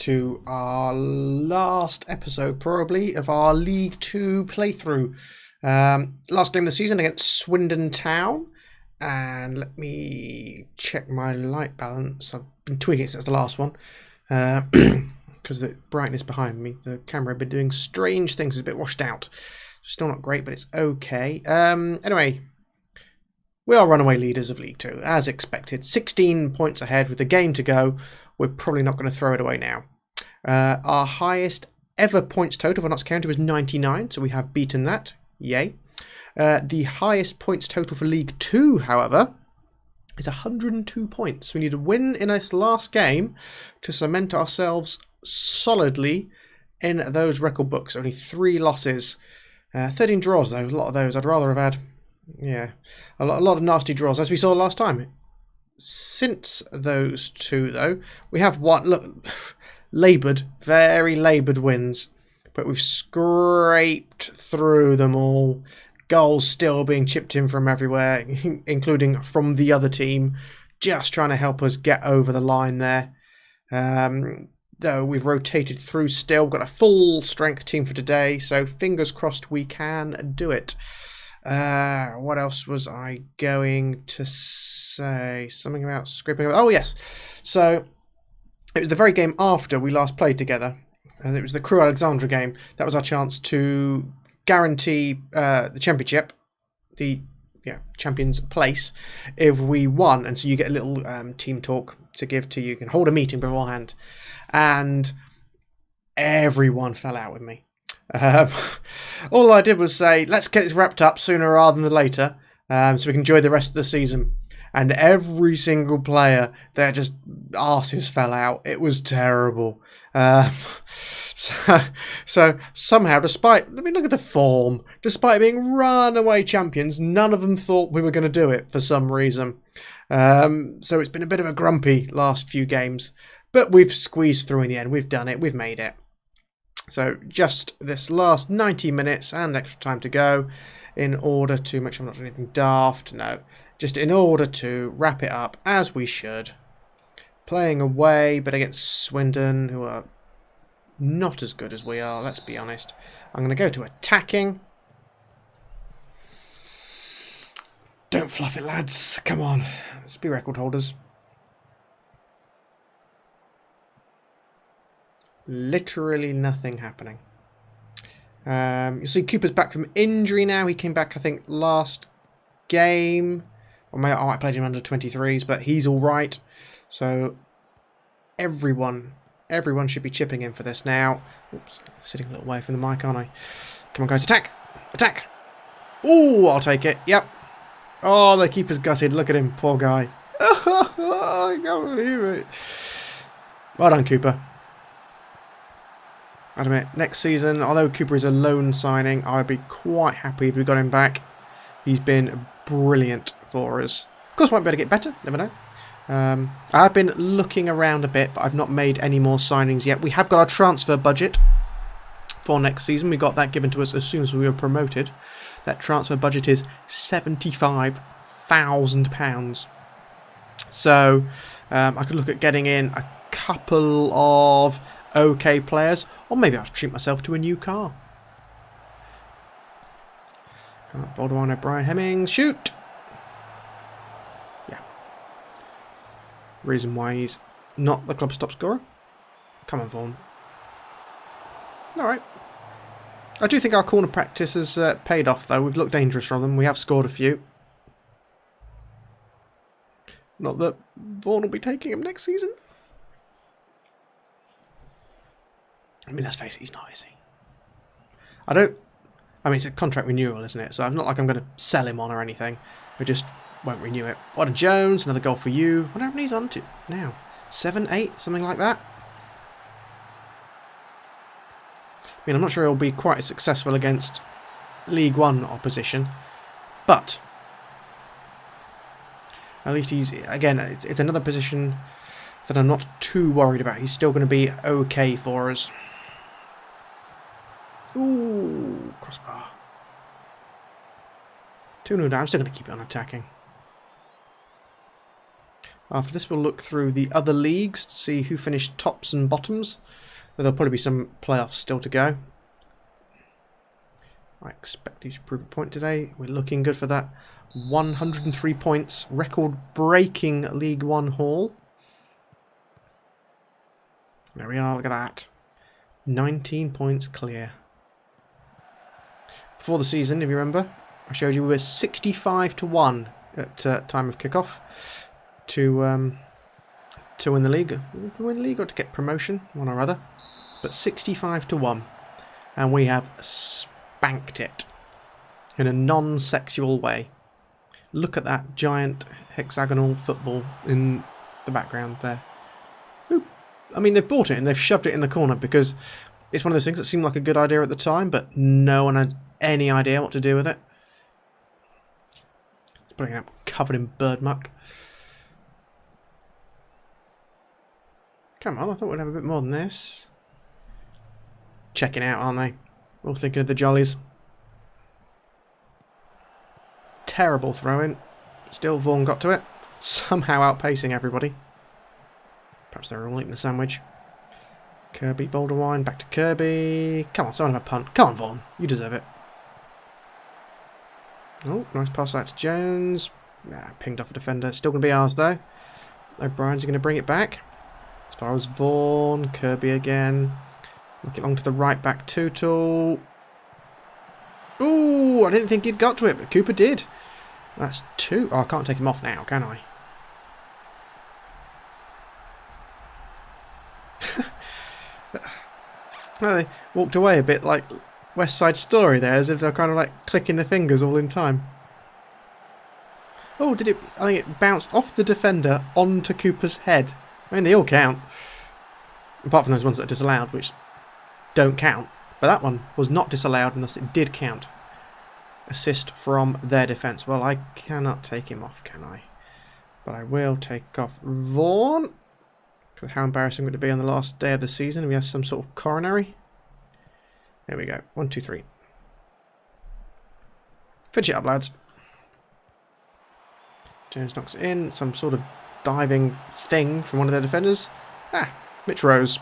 to our last episode, probably, of our League 2 playthrough. Last game of the season against Swindon Town. And let me check my light balance. I've been tweaking it since the last one. Because the brightness behind me, the camera had been doing strange things. It's a bit washed out. Still not great, but it's okay. Anyway, we are runaway leaders of League 2, as expected. 16 points ahead with the game to go. We're probably not going to throw it away now. Our highest ever points total for Notts County was 99, so we have beaten that. Yay. The highest points total for League 2, however, is 102 points. We need a win in this last game to cement ourselves solidly in those record books. Only 3 losses. 13 draws, though. A lot of those. I'd rather have had, a lot of nasty draws, as we saw last time. Since those 2, though, we have one, look, laboured, very laboured wins, but we've scraped through them all. Goals still being chipped in from everywhere, including from the other team, just trying to help us get over the line there. Though we've rotated through still, got a full strength team for today, so fingers crossed we can do it. What else was I going to say? Something about scraping. Oh, yes. So it was the very game after we last played together. And it was the Crew Alexandra game. That was our chance to guarantee the championship, the champion's place, if we won. And so you get a little team talk to give to you. You can hold a meeting beforehand. And everyone fell out with me. All I did was say, let's get this wrapped up sooner rather than later, so we can enjoy the rest of the season. And every single player, their just arses fell out. It was terrible. So somehow, despite, let me look at the form, despite being runaway champions, none of them thought we were going to do it for some reason. So it's been a bit of a grumpy last few games, but we've squeezed through in the end. We've done it. We've made it. So just this last 90 minutes and extra time to go in order to make sure I'm not doing anything daft. No, just in order to wrap it up as we should. Playing away, but against Swindon, who are not as good as we are, let's be honest. I'm going to go to attacking. Don't fluff it, lads. Come on. Let's be record holders. Literally nothing happening. You see Cooper's back from injury now. He came back, I think, last game. I might played him under 23s, but he's all right. So everyone should be chipping in for this now. Oops, sitting a little away from the mic, aren't I? Come on, guys, attack! Attack! Ooh, I'll take it. Yep. Oh, the keeper's gutted. Look at him, poor guy. I can't believe it. Well done, Cooper. I admit, next season, although Cooper is a loan signing, I'd be quite happy if we got him back. He's been brilliant for us. Of course, might be able to get better, never know. I've been looking around a bit, but I've not made any more signings yet. We have got our transfer budget for next season. We got that given to us as soon as we were promoted. That transfer budget is £75,000. So I could look at getting in a couple of okay players, or maybe I'll treat myself to a new car. Come on, Baldwin, O'Brien, Hemmings, shoot! Yeah. Reason why he's not the club's top scorer. Come on, Vaughan. Alright. I do think our corner practice has paid off, though. We've looked dangerous from them. We have scored a few. Not that Vaughan will be taking him next season. I mean, let's face it, he's not, is he? I mean, it's a contract renewal, isn't it? So I'm not like I'm going to sell him on or anything. I just won't renew it. Warden Jones, another goal for you. What happened he's on to now? 7, 8, something like that? I mean, I'm not sure he'll be quite as successful against League 1 opposition. But at least he's, again, it's another position that I'm not too worried about. He's still going to be okay for us. Ooh, crossbar. 2-0 down. I'm still going to keep it on attacking. After this, we'll look through the other leagues to see who finished tops and bottoms. There'll probably be some playoffs still to go. I expect you to prove a point today. We're looking good for that. 103 points, record-breaking League One haul. There we are, look at that. 19 points clear. Before the season, if you remember, I showed you we were 65 to 1 at time of kickoff to win the league. To win the league or to get promotion, one or other. But 65 to 1. And we have spanked it in a non-sexual way. Look at that giant hexagonal football in the background there. I mean, they've bought it and they've shoved it in the corner because it's one of those things that seemed like a good idea at the time, but no one had any idea what to do with it. It's putting it up covered in bird muck. Come on, I thought we'd have a bit more than this. Checking out, aren't they? All thinking of the jollies. Terrible throw-in. Still, Vaughan got to it. Somehow outpacing everybody. Perhaps they were all eating a sandwich. Kirby, Boulder Wine, back to Kirby. Come on, someone have a punt. Come on, Vaughan. You deserve it. Oh, nice pass out to Jones. Nah, pinged off a defender. Still going to be ours, though. O'Brien's going to bring it back. As far as Vaughan. Kirby again. Looking along to the right back, Tootle. Ooh, I didn't think he'd got to it, but Cooper did. That's 2. Oh, I can't take him off now, can I? Well, they walked away a bit like West Side Story there, as if they're kind of like clicking their fingers all in time. Oh, did it? I think it bounced off the defender onto Cooper's head. I mean, they all count. Apart from those ones that are disallowed, which don't count. But that one was not disallowed, and thus it did count. Assist from their defence. Well, I cannot take him off, can I? But I will take off Vaughan. How embarrassing would it be on the last day of the season if he has some sort of coronary? There we go. 1, 2, 3. Finish it up, lads. Jones knocks it in. Some sort of diving thing from one of their defenders. Ah, Mitch Rose.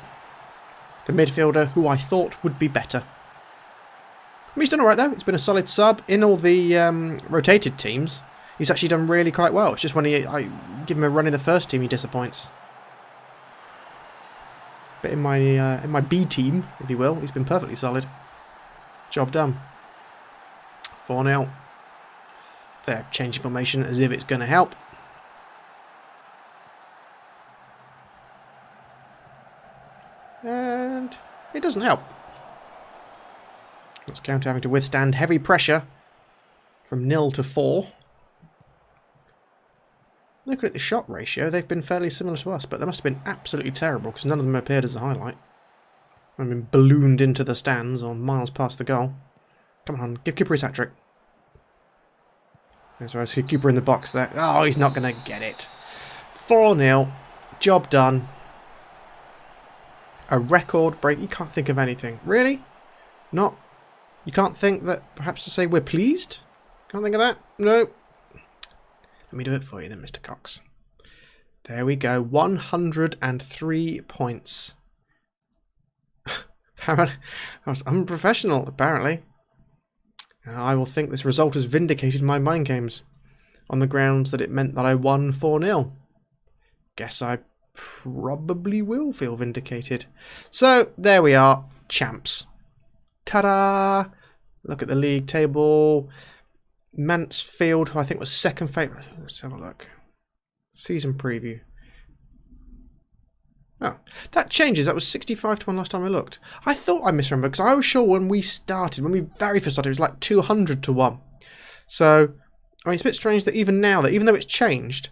The midfielder who I thought would be better. I mean, he's done alright though. It's been a solid sub. In all the rotated teams, he's actually done really quite well. It's just when I give him a run in the first team, he disappoints. But in my B team, if you will, he's been perfectly solid. Job done. 4-0. They're changing formation as if it's going to help. And it doesn't help. It's County having to withstand heavy pressure from 0 to 4. Looking at the shot ratio, they've been fairly similar to us, but they must have been absolutely terrible because none of them appeared as a highlight. I've been ballooned into the stands or miles past the goal. Come on, give Cooper his hat-trick. That's right, I see Cooper in the box there. Oh, he's not going to get it. 4-0. Job done. A record break. You can't think of anything. Really? Not? You can't think that perhaps to say we're pleased? Can't think of that? No. Let me do it for you then, Mr. Cox. There we go. 103 points. I was unprofessional, apparently. I will think this result has vindicated my mind games on the grounds that it meant that I won 4-0. Guess I probably will feel vindicated. So, there we are. Champs. Ta-da! Look at the league table. Mansfield, who I think was second favourite. Let's have a look. Season preview. Oh, that changes. That was 65 to 1 last time I looked. I thought I misremembered because I was sure when we started, when we very first started, it was like 200 to 1. So, I mean, it's a bit strange that even now, that even though it's changed,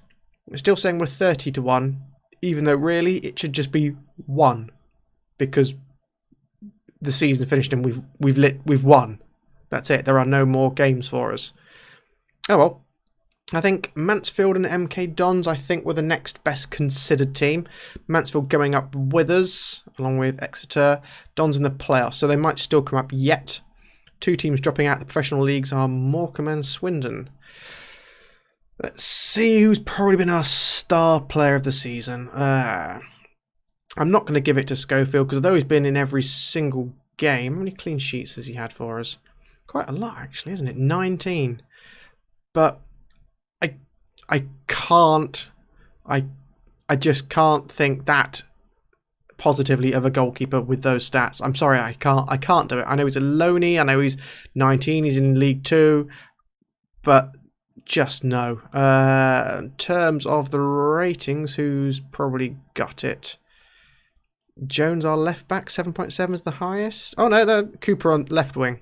it's still saying we're 30 to 1, even though really it should just be 1 because the season finished and we've won. That's it. There are no more games for us. Oh well. I think Mansfield and MK Dons, I think, were the next best considered team. Mansfield going up with us, along with Exeter. Dons in the playoffs, so they might still come up yet. 2 teams dropping out the professional leagues are Morecambe and Swindon. Let's see who's probably been our star player of the season. I'm not going to give it to Schofield because although he's been in every single game, how many clean sheets has he had for us? Quite a lot, actually, isn't it? 19. But I can't. I just can't think that positively of a goalkeeper with those stats. I'm sorry, I can't do it. I know he's a loanee. I know he's 19. He's in League 2, but just no. In terms of the ratings, who's probably got it? Jones, our left back, 7.7 is the highest. Oh no, the Cooper on left wing.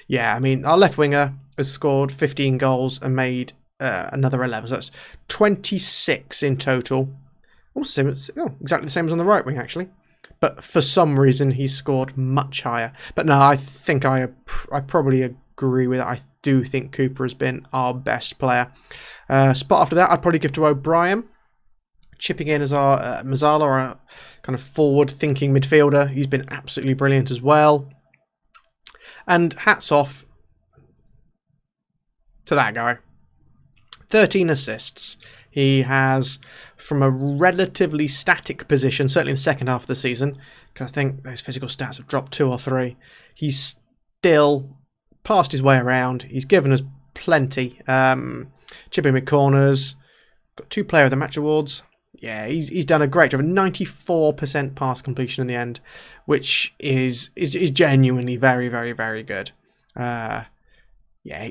Yeah, I mean, our left winger has scored 15 goals and made another 11. So that's 26 in total. Also, exactly the same as on the right wing, actually. But for some reason, he's scored much higher. But no, I think I probably agree with it. I do think Cooper has been our best player. Spot after that, I'd probably give to O'Brien. Chipping in as our Mazzala, our kind of forward-thinking midfielder. He's been absolutely brilliant as well. And hats off to that guy. 13 assists. He has, from a relatively static position, certainly in the second half of the season, because I think those physical stats have dropped 2 or 3, he's still passed his way around. He's given us plenty. Chipping mid corners. Got 2 Player of the Match awards. Yeah, he's done a great job. 94% pass completion in the end, which is genuinely very, very, very good. Yeah,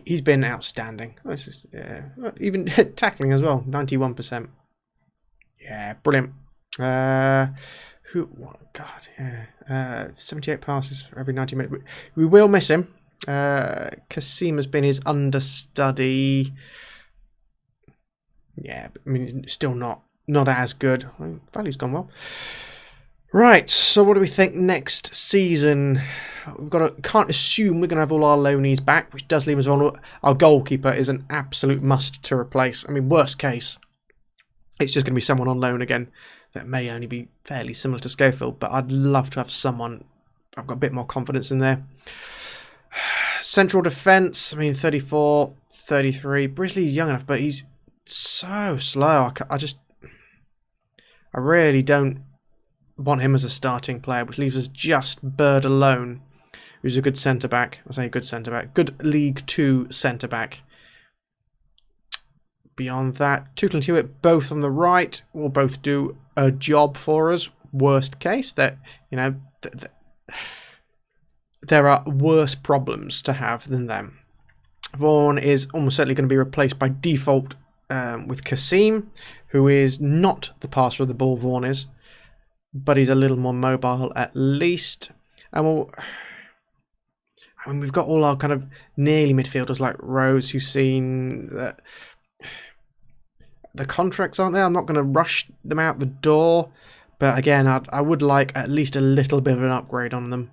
he's been outstanding. Even tackling as well, 91%. Yeah, brilliant. God, yeah. 78 passes for every 90 minutes. We will miss him. Kasim has been his understudy. Yeah, I mean, still not as good. Value's gone well. Right, so what do we think next season? Can't assume we're going to have all our loanees back, which does leave us on. Our goalkeeper is an absolute must to replace. I mean, worst case, it's just going to be someone on loan again that may only be fairly similar to Schofield, but I'd love to have someone I've got a bit more confidence in there. Central defence, I mean, 34, 33. Brisley's young enough, but he's so slow. I really don't want him as a starting player, which leaves us just Bird alone, who's a good centre-back. I say good centre-back. Good League 2 centre-back. Beyond that, Tuchel and Hewitt both on the right will both do a job for us. Worst case, that, you know, there are worse problems to have than them. Vaughan is almost certainly going to be replaced by default with Kasim, who is not the passer of the ball, Vaughan is, but he's a little more mobile at least. And we've got all our kind of nearly midfielders like Rose, Hussein. The contracts aren't there. I'm not going to rush them out the door, but again, I would like at least a little bit of an upgrade on them.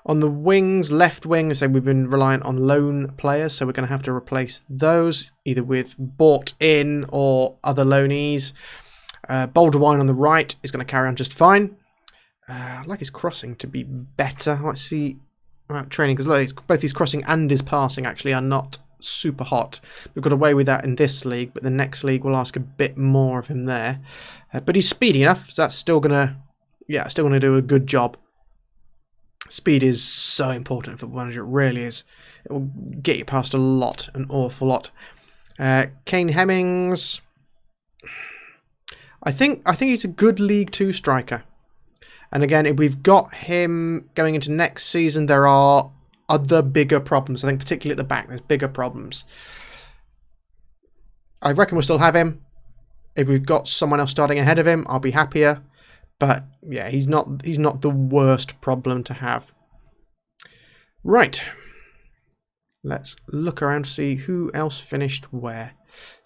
On the wings, left wing, so we've been reliant on loan players, so we're going to have to replace those either with bought in or other loanees. Boulder Wine on the right is going to carry on just fine. I'd like his crossing to be better. I like to see training, because both his crossing and his passing actually are not super hot. We've got away with that in this league, but the next league will ask a bit more of him there. But he's speedy enough, so that's still going to do a good job. Speed is so important for Football Manager, it really is. It will get you past an awful lot. Kane Hemmings, I think he's a good League 2 striker. And again, if we've got him going into next season, there are other bigger problems. I think particularly at the back, there's bigger problems. I reckon we'll still have him. If we've got someone else starting ahead of him, I'll be happier. But yeah, he's not the worst problem to have. Right. Let's look around to see who else finished where.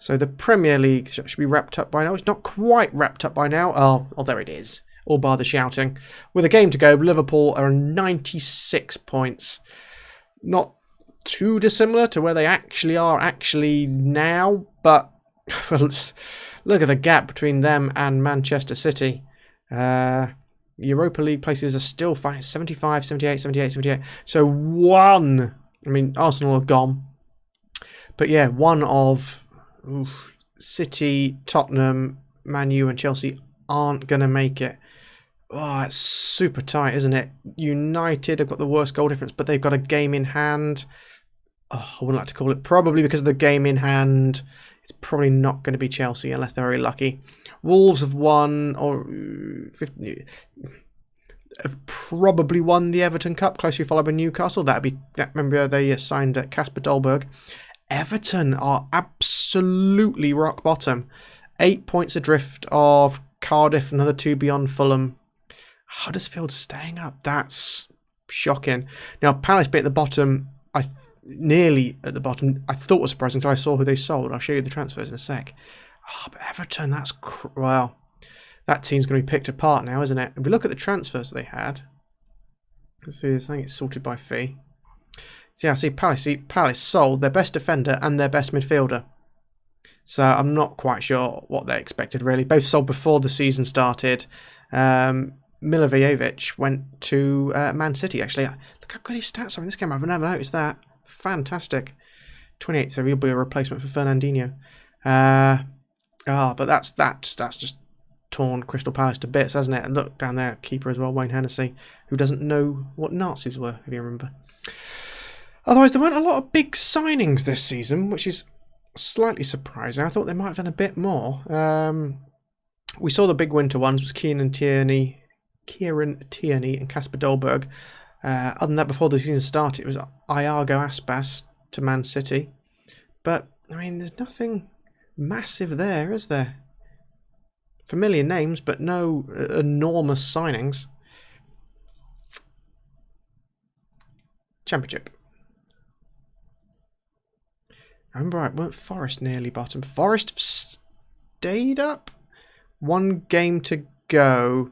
So the Premier League should be wrapped up by now. It's not quite wrapped up by now. Oh, there it is. All bar the shouting. With a game to go, Liverpool are on 96 points. Not too dissimilar to where they actually are now, but look at the gap between them and Manchester City. Europa League places are still fine. 75, 78, 78, 78. So one, I mean, Arsenal are gone. But yeah, one of Oof. City, Tottenham, Man U and Chelsea aren't going to make it. Oh, it's super tight, isn't it? United have got the worst goal difference, but they've got a game in hand. Oh, I wouldn't like to call it. Probably because of the game in hand, it's probably not going to be Chelsea unless they're very lucky. Wolves have won, or 50, have probably won the Everton Cup, closely followed by Newcastle. Remember they signed Kasper Dolberg. Everton are absolutely rock bottom. 8 points adrift of Cardiff, another 2 beyond Fulham. Huddersfield staying up. That's shocking. Now, Palace being at the bottom, nearly at the bottom, I thought was surprising until I saw who they sold. I'll show you the transfers in a sec. Oh, but Everton, well, that team's going to be picked apart now, isn't it? If we look at the transfers they had, let's see, I think it's sorted by fee. So yeah, Palace sold their best defender and their best midfielder. So I'm not quite sure what they expected, really. Both sold before the season started. Milivojevic went to Man City, actually. Look how good his stats are in this game. I've never noticed that. Fantastic. 28, so he'll be a replacement for Fernandinho. But that's just torn Crystal Palace to bits, hasn't it? And look down there, keeper as well, Wayne Hennessy, who doesn't know what Nazis were, if you remember. Otherwise, there weren't a lot of big signings this season, which is slightly surprising. I thought they might have done a bit more. We saw the big winter ones, was Kieran Tierney and Kasper Dolberg. Other than that, before the season started, it was Iago Aspas to Man City. But, I mean, there's nothing massive there, is there? Familiar names, but no enormous signings. Championship. I remember right, weren't Forest nearly bottom? Forest have stayed up? 1 game to go.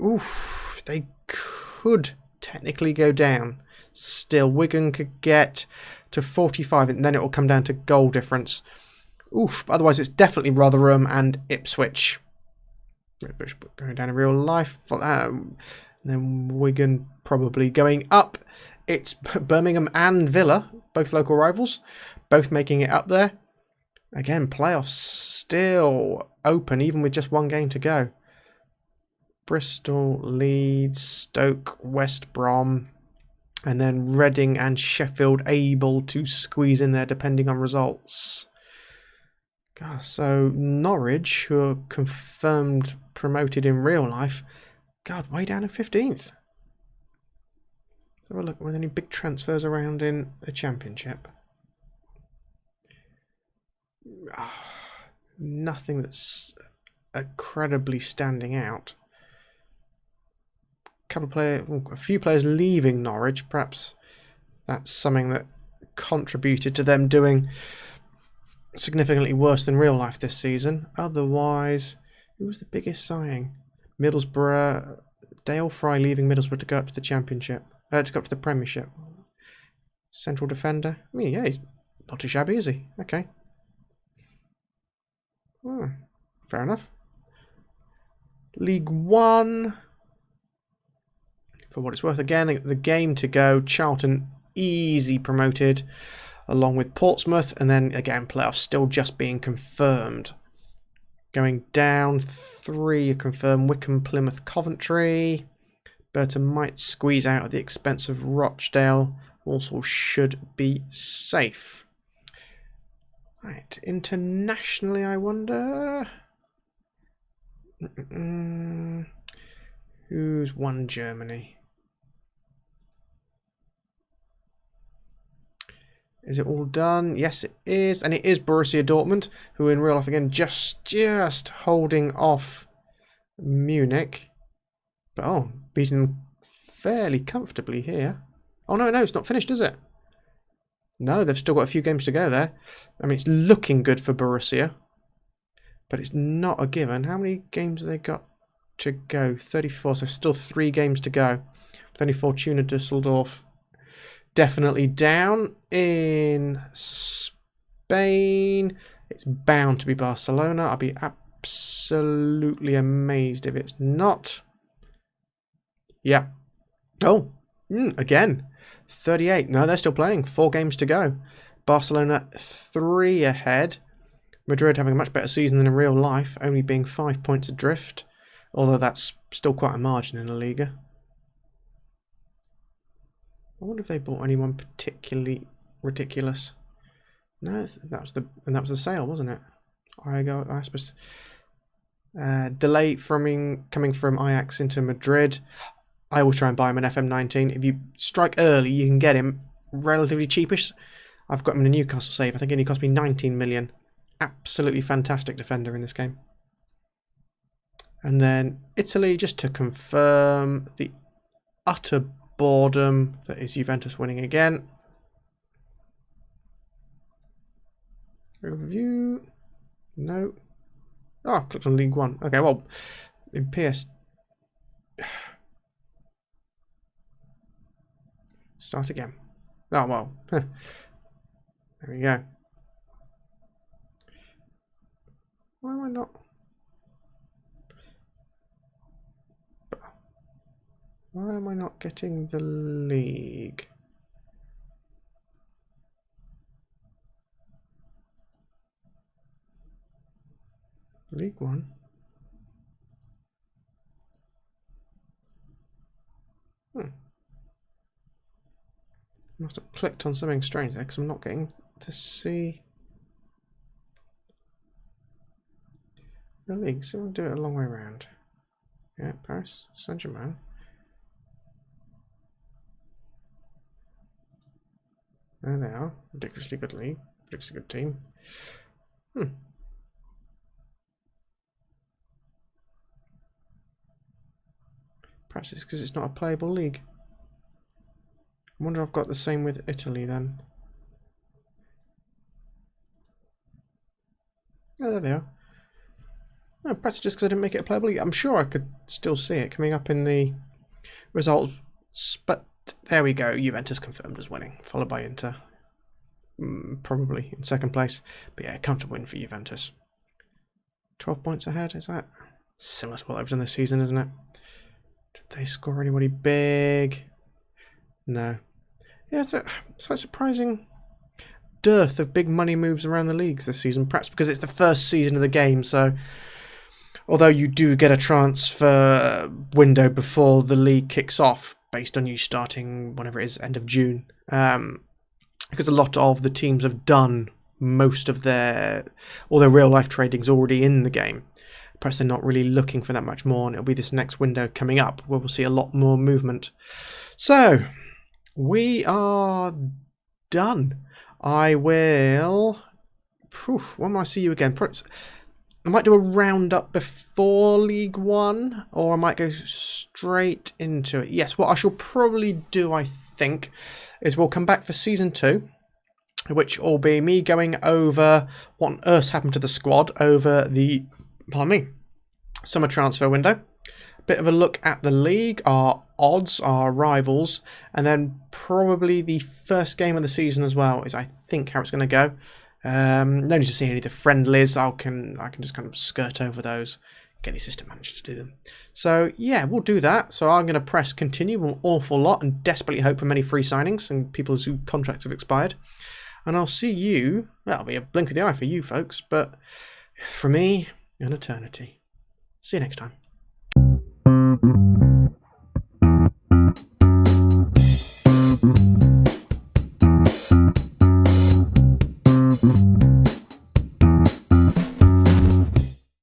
Oof, they could technically go down. Still, Wigan could get to 45, and then it will come down to goal difference. Oof, otherwise it's definitely Rotherham and Ipswich. Going down in real life. Then Wigan probably going up. It's Birmingham and Villa, both local rivals, both making it up there. Again, playoffs still open, even with just 1 game to go. Bristol, Leeds, Stoke, West Brom, and then Reading and Sheffield able to squeeze in there depending on results. God, so Norwich, who are confirmed promoted in real life, God, way down in 15th. So we'll look with any big transfers around in the Championship. Nothing that's incredibly standing out. A few players leaving Norwich. Perhaps that's something that contributed to them doing significantly worse than real life this season. Otherwise, who was the biggest signing? Middlesbrough. Dale Fry leaving Middlesbrough to go up to the Championship. To go up to the Premiership. Central defender. I mean, yeah, he's not too shabby, is he? Okay. Oh, fair enough. League One. For what it's worth, again, the game to go. Charlton easy promoted, along with Portsmouth, and then again playoffs still just being confirmed. Going down, 3 are confirmed: Wycombe, Plymouth, Coventry. Burton might squeeze out at the expense of Rochdale. Also should be safe. Right, internationally, I wonder. Who's won Germany? Is it all done? Yes, it is. And it is Borussia Dortmund, who in real life, again, just holding off Munich. But, oh, beating them fairly comfortably here. Oh, no, it's not finished, is it? No, they've still got a few games to go there. I mean, it's looking good for Borussia. But it's not a given. How many games have they got to go? 34, so still 3 games to go. With only Fortuna Düsseldorf definitely down. In Spain, it's bound to be Barcelona. I'll be absolutely amazed if it's not. Yeah. Oh, again. 38. No, they're still playing. 4 games to go. Barcelona 3 ahead. Madrid having a much better season than in real life, only being 5 points adrift, although that's still quite a margin in La Liga. I wonder if they bought anyone particularly ridiculous. No, that was the sale, wasn't it? I suppose. Delay coming from YACS into Madrid. I will try and buy him an FM19. If you strike early, you can get him relatively cheapish. I've got him in a Newcastle save. I think it only cost me 19 million. Absolutely fantastic defender in this game. And then Italy, just to confirm the utter boredom that is Juventus winning again. Review. No. Oh, I clicked on League One. Okay, well, in PS... Start again. Oh, well. There we go. Why am I not... Why am I not getting the league? League One? Must have clicked on something strange there because I'm not getting to see the league. So we'll do it a long way around. Yeah, Paris Saint-Germain. There they are. Ridiculously good league. Ridiculously good team. Perhaps it's because it's not a playable league. I wonder if I've got the same with Italy then. Oh, there they are. Oh, perhaps just because I didn't make it a playable league. I'm sure I could still see it coming up in the results. But there we go. Juventus confirmed as winning, followed by Inter. Probably in second place. But yeah, comfortable win for Juventus. 12 points ahead, is that? Similar to what they've done this season, isn't it? Did they score anybody big? No. Yeah, it's a surprising dearth of big money moves around the leagues this season. Perhaps because it's the first season of the game, so although you do get a transfer window before the league kicks off, based on you starting whenever it is, end of June, because a lot of the teams have done most of all their real life trading's already in the game. Perhaps they're not really looking for that much more, and it'll be this next window coming up where we'll see a lot more movement. So we are done. I will... when will I see you again? I might do a roundup before League One, or I might go straight into it. Yes, what I shall probably do, I think, is we'll come back for Season 2, which will be me going over what on earth happened to the squad over the, summer transfer window. Bit of a look at the league, our odds, our rivals, and then probably the first game of the season as well is, I think, how it's going to go. No need to see any of the friendlies. I can just kind of skirt over those, get the assistant manager to do them. So yeah, we'll do that. So I'm going to press continue an awful lot and desperately hope for many free signings and people whose contracts have expired. And I'll see you, well, it'll be a blink of the eye for you folks, but for me, an eternity. See you next time.